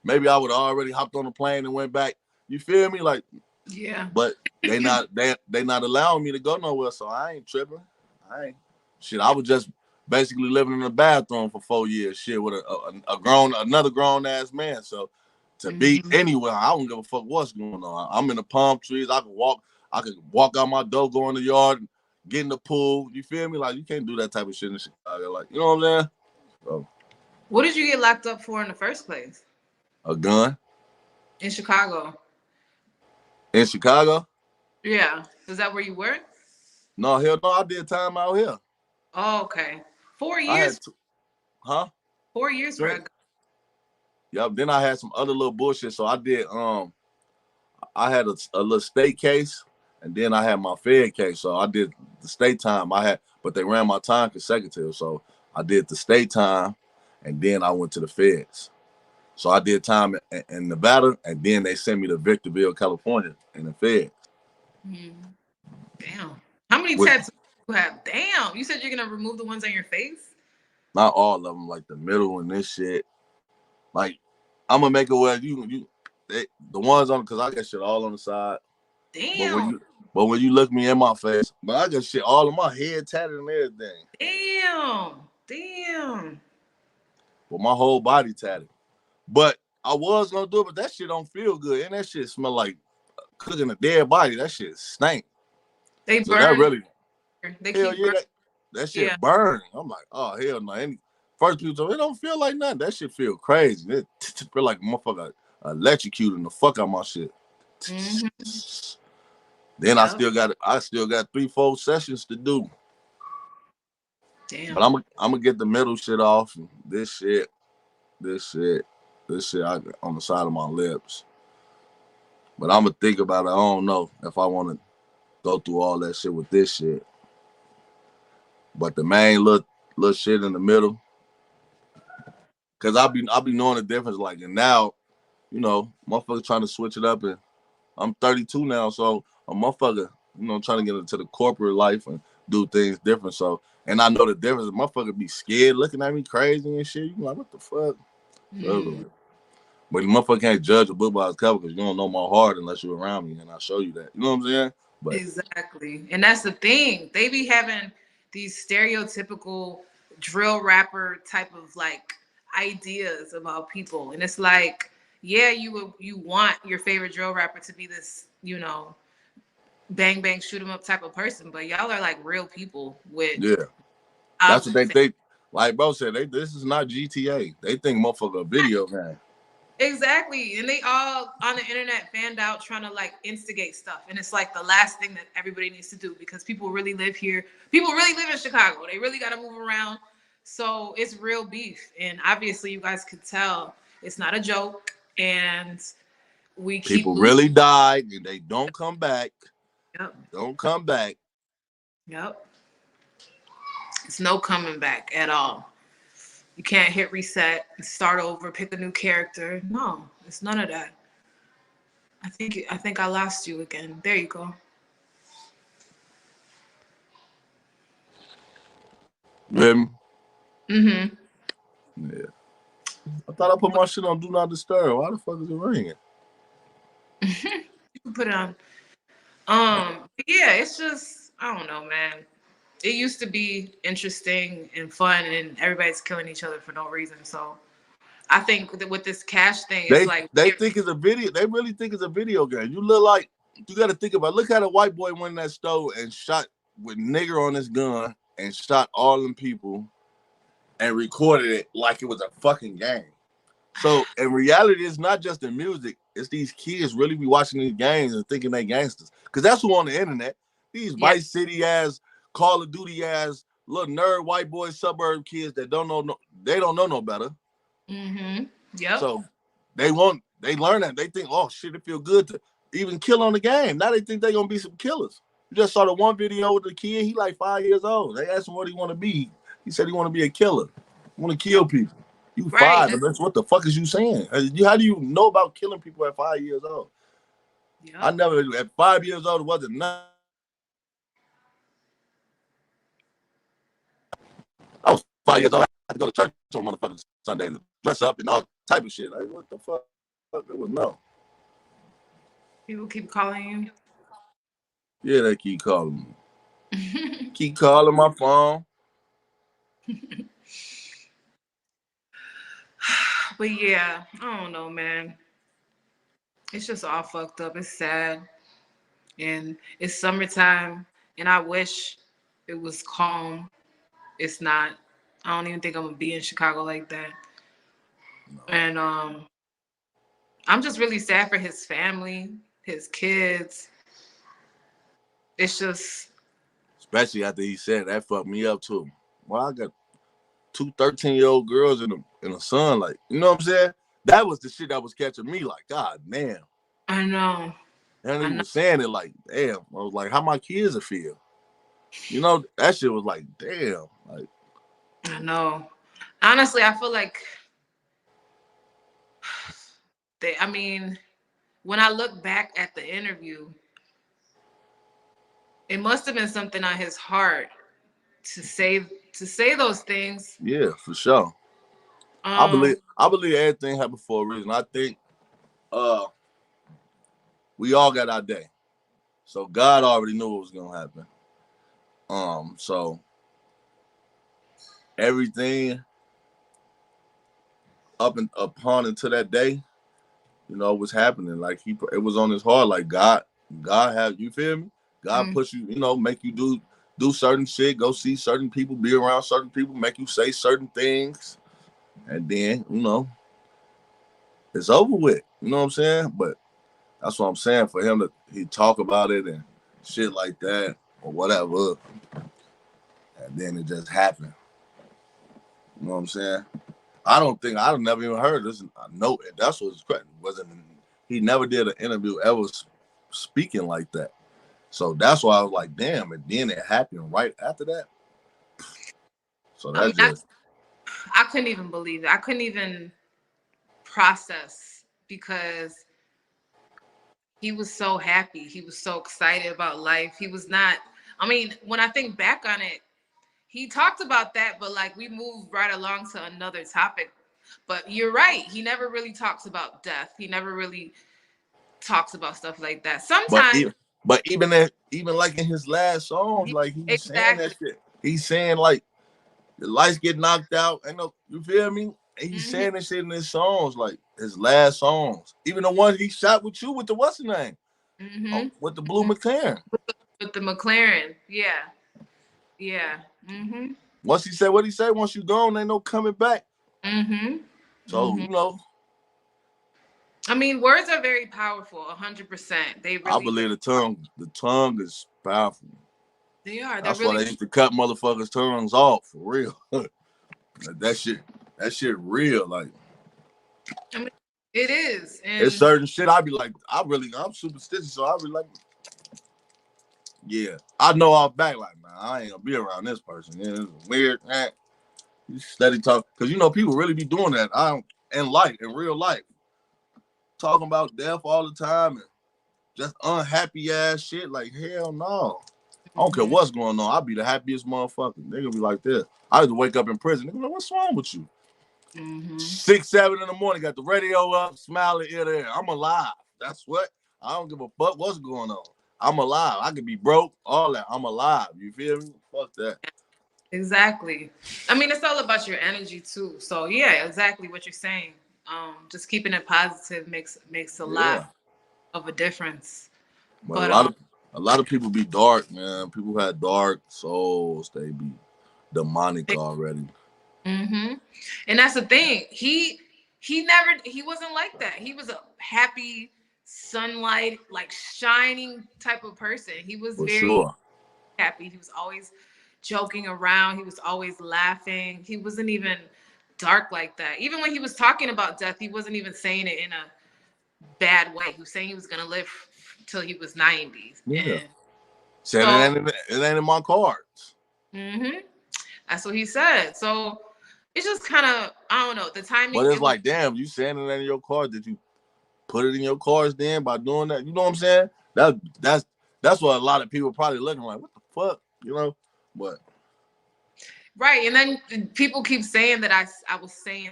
Maybe I would have already hopped on a plane and went back. You feel me? Like, yeah. But they not allowing me to go nowhere, so I ain't tripping. I was just basically living in a bathroom for 4 years, shit, with another grown ass man. So to be anywhere. I don't give a fuck what's going on. I'm in the palm trees. I could walk out my door, go in the yard, get in the pool. You feel me? Like, you can't do that type of shit in Chicago. Like, you know what I'm saying? So, What did you get locked up for in the first place? a gun. In Chicago. In Chicago? Yeah. Is that where you were? No, hell no. I did time out here. Oh, okay. 4 I had years. huh? 4 years for a gun. Yep. Then I had some other little bullshit. So I did I had a little state case, and then I had my Fed case. So I did the state time. But they ran my time consecutive. So I did the state time, and then I went to the Feds. So I did time in Nevada, and then they sent me to Victorville, California, in the Feds. Damn. How many tattoos do you have? Damn. You said you're gonna remove the ones on your face? Not all of them, like the middle and this shit. Like, I'm gonna make it where the ones on, because I got shit all on the side. Damn. But when you look me in my face, but I got shit all in my head tatted and everything. Damn. But my whole body tatted. But I was gonna do it, but that shit don't feel good. And that shit smell like cooking a dead body. That shit stank. They So that burn. really, They hell keep yeah, burning. that shit burn. I'm like, oh hell no. And first people told me, it don't feel like nothing. That shit feel crazy. It feel like a motherfucker electrocuting the fuck out my shit. Then I still got 3-4 sessions to do. Damn. But I'm gonna get the middle shit off. And this shit I got on the side of my lips. But I'm gonna think about it. I don't know if I want to go through all that shit with this shit. But the main little shit in the middle, cause I be knowing the difference. Like, and now, you know, motherfucker trying to switch it up, and I'm 32 now, so a motherfucker, you know, trying to get into the corporate life and do things different. So, and I know the difference. A motherfucker be scared, looking at me crazy and shit. You like, what the fuck? But the motherfucker can't judge a book by its cover, because you don't know my heart unless you're around me and I show you that. You know what I'm saying? But exactly. And that's the thing. They be having these stereotypical drill rapper type of like ideas about people. And it's like, yeah, you want your favorite drill rapper to be this, you know, bang bang shoot 'em up type of person, but y'all are like real people with yeah, that's what they think. Like bro said, this is not GTA. They think motherfucker a video game. Exactly. And they all on the internet fanned out trying to like instigate stuff. And it's like the last thing that everybody needs to do, because people really live here. People really live in Chicago. They really got to move around. So it's real beef. And obviously you guys could tell it's not a joke. And we keep people really died and they don't come back. Yep. Don't come back. Yep. It's no coming back at all. You can't hit reset and start over, pick a new character. No, it's none of that. I think I lost you again. There you go. Really? Mm-hmm. Yeah. I thought I put my shit on Do Not Disturb. Why the fuck is it ringing? You can put it on. Yeah, it's just, I don't know, man. It used to be interesting and fun, and everybody's killing each other for no reason. So I think that with this cash thing, it's they think it's a video. They really think it's a video game. You look like, you got to think about. Look how a white boy went in that store and shot with nigger on his gun and shot all them people and recorded it like it was a fucking game. So in reality, it's not just the music. It's these kids really be watching these games and thinking they gangsters. Because that's who on the internet. These Vice City ass, Call of Duty ass, little nerd white boy suburb kids that don't know no better. Mm-hmm. Yep. So they learn that. They think, oh shit, it feel good to even kill on the game. Now they think they gonna be some killers. You just saw the one video with the kid, he like 5 years old. They asked him what he want to be. He said he want to be a killer. He want to kill people. You 5, and that's what the fuck is you saying? How do you know about killing people at 5 years old? Yep. I never, at 5 years old, it wasn't nothing. I was 5 years old. I had to go to church on motherfucking Sunday and dress up and all type of shit. Like, what the fuck? It was no. People keep calling you? Yeah, they keep calling me. Keep calling my phone. But yeah, I don't know, man. It's just all fucked up. It's sad. And it's summertime. And I wish it was calm. It's not. I don't even think I'm gonna be in Chicago like that. No. And I'm just really sad for his family, his kids. It's just Especially after he said that fucked me up too. Well, I got two 13-year-old girls and a son. Like, you know what I'm saying? That was the shit that was catching me. Like, God damn. I know. And I he know. was saying it like, damn. I was like, how my kids would feel. You know, that shit was like, damn. Like, I know. Honestly, I feel like I mean, when I look back at the interview, it must have been something on his heart to say those things. yeah, for sure. Um, I believe everything happened for a reason. I think uh we all got our day. So God already knew what was gonna happen. So everything up and upon until that day, you know, was happening. Like it was on his heart. Like God have you feel me? God mm, push you, you know, make you do certain shit, go see certain people, be around certain people, make you say certain things, and then you know it's over with. You know what I'm saying? But that's what I'm saying for him to he talk about it and shit like that or whatever, and then it just happened. You know what I'm saying? I don't think I've never even heard this. I know that's what's crazy. Wasn't he never did an interview ever speaking like that. So that's why I was like, damn. And then it happened right after that. So I mean, that's just I couldn't even believe it. I couldn't even process because he was so happy. He was so excited about life. He was not. I mean, when I think back on it, he talked about that, but like we moved right along to another topic. But you're right. He never really talks about death. He never really talks about stuff like that. but Sometimes even even like in his last songs, he like he was saying that exactly. shit. He's saying like the lights get knocked out. And you feel me? And he's Hmm. saying this shit in his songs, like his last songs. Even the one he shot with you with the what's the name? Hmm. With the blue Hmm. McLaren. With the McLaren, yeah, yeah. Hmm. Once he said what he said, once you gone, ain't no coming back. Hmm. So, Hmm. you know, I mean, words are very powerful. 100%. They I really, really believe are. the tongue is powerful. They are. They're That's why really. they used to cut motherfuckers' tongues off for real. that shit, that shit real. Like I mean, it is, it's and certain shit. I be like, I'm superstitious, so I be like, yeah, I know off back. Like, man, I ain't gonna be around this person. Yeah, it's weird. You steady talk because you know people really be doing that. I don't in life, in real life, talking about death all the time and just unhappy ass shit. Like hell no. I don't care hmm what's going on. I'll be the happiest motherfucker. They gonna be like this. I used to wake up in prison. They gonna be like, what's wrong with you? hmm 6, 7 in the morning, got the radio up, smiling ear to ear. I'm alive. That's what. I don't give a fuck what's going on. I'm alive. I could be broke, all that. I'm alive. You feel me? Fuck that. exactly. I mean, it's all about your energy too. So yeah, exactly what you're saying. Just keeping it positive makes a lot Yeah. of a difference. But But a lot of people be dark, man. People had dark souls. They be demonic already. hmm and that's the thing. He wasn't like that. He was a happy, sunlight, like shining type of person. He was For very sure. happy. He was always joking around. He was always laughing. He wasn't even dark like that. Even when he was talking about death, he wasn't even saying it in a bad way. He was saying he was gonna live till he was 90. Yeah. And Said so it ain't in my cards. hmm that's what he said. So it's just kind of, I don't know, the But timing, it's it was like, damn, you saying it in your card. Did you put it in your cards then by doing that? You know what I'm saying? That that's that's what a lot of people probably looking like. What the fuck? You know? But right. And then people keep saying that I was saying,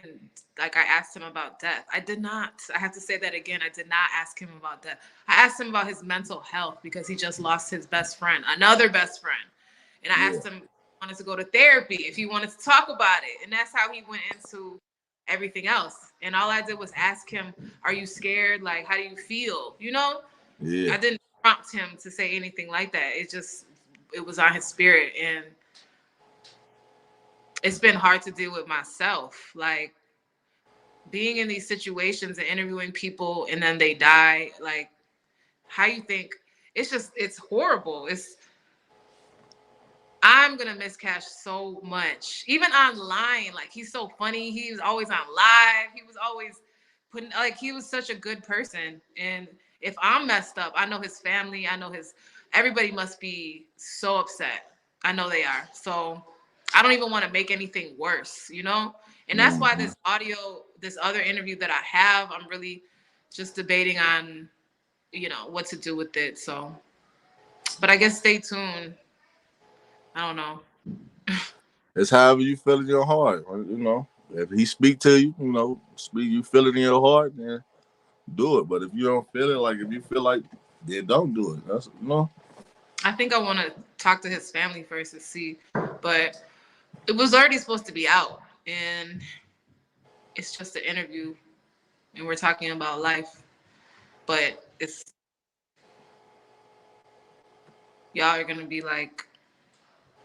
like, I asked him about death. I did not. I have to say that again. I did not ask him about death. I asked him about his mental health because he just lost his best friend, another best friend. And I yeah. asked him if he wanted to go to therapy, if he wanted to talk about it. And that's how he went into everything else. And all I did was ask him, "Are you scared? Like, how do you feel?" You know, Yeah. I didn't prompt him to say anything like that. It was on his spirit, and it's been hard to deal with myself, like being in these situations and interviewing people and then they die. Like, how you think? It's horrible. I'm gonna miss Cash so much. Even online, like he's so funny. He was always on live. He was always putting like he was such a good person. And if I'm messed up, I know his family, I know his everybody must be so upset. I know they are. So I don't even want to make anything worse, you know? And that's why Mm-hmm. this audio, this other interview that I have, I'm really just debating on, what to do with it. So, but I guess stay tuned. I don't know. It's however you feel in your heart. If he speak to you, you feel it in your heart, then do it. But if you don't feel it, like if you feel like, then don't do it. That's. I think I want to talk to his family first to see, but it was already supposed to be out, and it's just an interview, and we're talking about life. But it's y'all are gonna be like,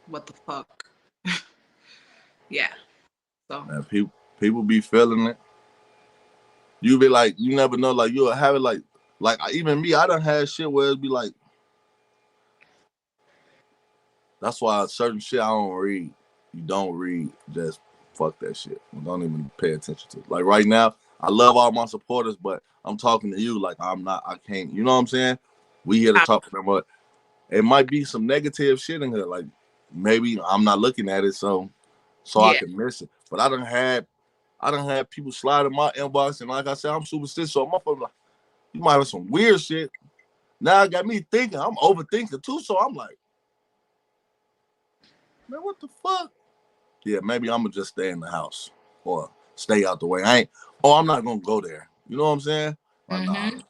"What the fuck?" Yeah. So Man, people be feeling it. You be like, you never know. Like you'll have it like even me. I done had shit where it be like, that's why certain shit I don't read. You don't read. Just fuck that shit. Don't even pay attention to it. Like right now, I love all my supporters, but I'm talking to you like I can't. You know what I'm saying? We here to I- talk about. It might be some negative shit in here. Like maybe I'm not looking at it, so I yeah. can miss it. But I done had people slide in my inbox, and like I said, I'm superstitious. So my phone like, you might have some weird shit. Now it got me thinking. I'm overthinking too. So I'm like, man, what the fuck? Yeah, maybe I'm gonna just stay in the house or stay out the way. I'm not gonna go there. You know what I'm saying? Like, nah, Mhm.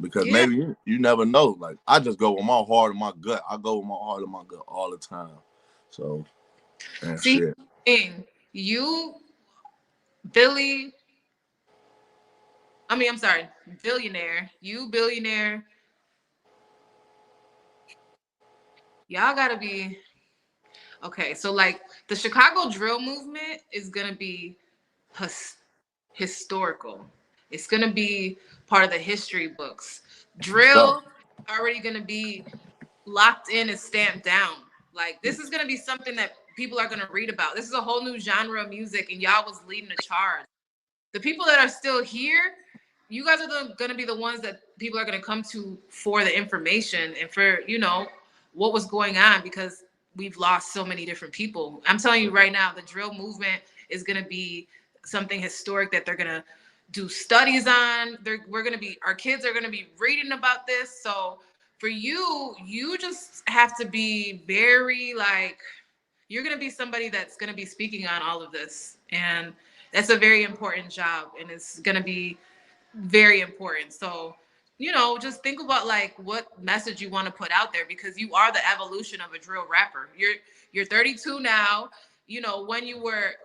because Yeah. maybe you never know. Like, I just go with my heart and my gut. I go with my heart and my gut all the time. So, and See, shit. thing you, Billy. I mean, I'm sorry, billionaire. You, billionaire. Y'all gotta be okay. So, like, the Chicago drill movement is gonna be his- historical. It's gonna be part of the history books. So, Drill already gonna be locked in and stamped down. Like, this is gonna be something that people are gonna read about. This is a whole new genre of music, and y'all was leading the charge. The people that are still here, you guys are going to be the ones that people are going to come to for the information and for, what was going on, because we've lost so many different people. I'm telling you right now, the drill movement is going to be something historic that they're going to do studies on. Our kids are going to be reading about this. So for you just have to be very like, you're going to be somebody that's going to be speaking on all of this. And that's a very important job, and it's going to be very important. So, just think about like what message you want to put out there, because you are the evolution of a drill rapper. You're 32 now. When you were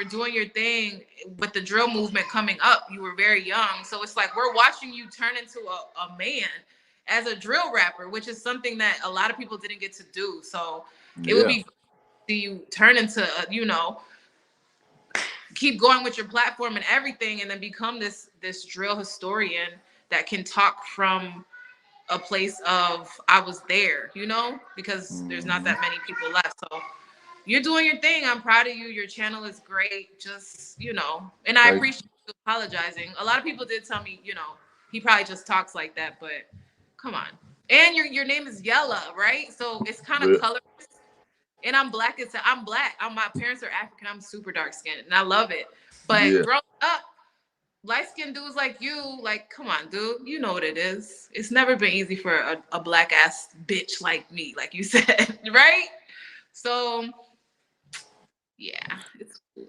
doing your thing with the drill movement coming up, you were very young. So it's like we're watching you turn into a man as a drill rapper, which is something that a lot of people didn't get to do. So it would yeah. be see you turn into keep going with your platform and everything, and then become this drill historian that can talk from a place of I was there, because there's not Mm-hmm. that many people left. So you're doing your thing. I'm proud of you. Your channel is great. Just and I Thank appreciate you apologizing. A lot of people did tell me he probably just talks like that, but come on. And your name is Yella, right? So it's kind of you. color. And I'm black. I'm black. My parents are African. I'm super dark skinned, and I love it. But Yeah. growing up, light skinned dudes like you, like, come on, dude, you know what it is. It's never been easy for a black ass bitch like me, like you said, right? So yeah, it's cool.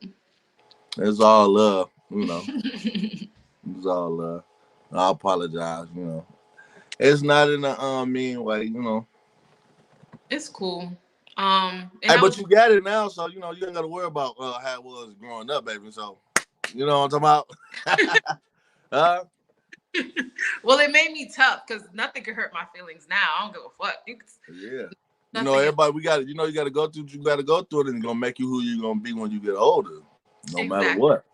It's all love. It's all love. I apologize. It's not in a mean way. It's cool. And Hey, I but was you got it now, so you ain't gotta worry about how it was growing up, baby. So You know what I'm talking about? Huh? Well, it made me tough because nothing can hurt my feelings now. I don't give a fuck. Yeah. You know, Nothing is everybody, you got to go through what you got to go through it, and it's going to make you who you're going to be when you get older, no matter exactly. what.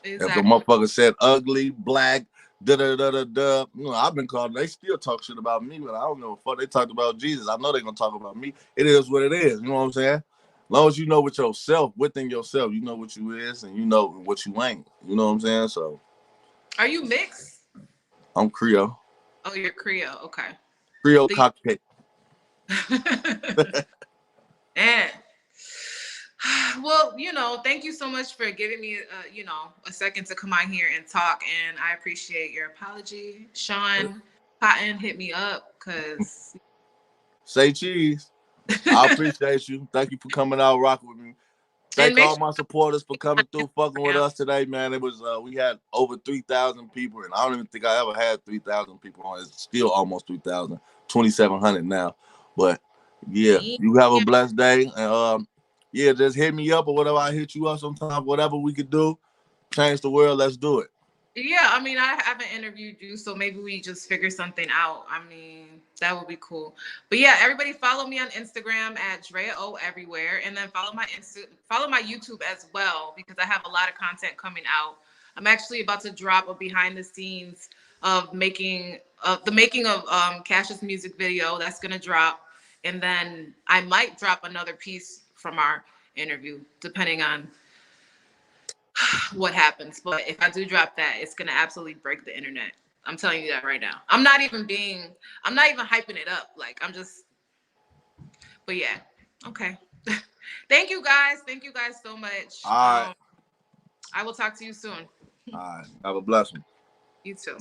If the Exactly. motherfucker said ugly, black, da da da da da, you know, I've been called. They still talk shit about me, but I don't know what they talked about Jesus. I know they're gonna talk about me. It is what it is. You know what I'm saying? As long as you know with yourself, within yourself, you know what you is, and you know what you ain't. You know what I'm saying? So Are you mixed? I'm Creole, Oh, you're Creole. Okay. Creole The cockpit. and well, thank you so much for giving me, a second to come on here and talk. And I appreciate your apology. Sean Cotton hit me up because Say cheese. I appreciate you. Thank you for coming out, rocking with me. and Thank make all sure my supporters for coming through, fucking with you us today, man. It was we had over 3,000 people, and I don't even think I ever had 3,000 people on. It's still almost 3,000, 2,700 now. But yeah, you have a blessed day, and yeah, just hit me up or whatever. I hit you up sometime. Whatever we could do, change the world. Let's do it. Yeah, I mean, I haven't interviewed you, so maybe we just figure something out. I mean, that would be cool. But yeah, everybody follow me on Instagram at Drea O everywhere, and then follow my YouTube as well because I have a lot of content coming out. I'm actually about to drop a behind the scenes of the making of Cash's music video that's gonna drop, and then I might drop another piece from our interview, depending on what happens. But if I do drop that, it's gonna absolutely break the internet. I'm telling you that right now. I'm not even hyping it up. Like but yeah. Okay. Thank you guys. Thank you guys so much. All right. I will talk to you soon. All right. Have a blessing. You too.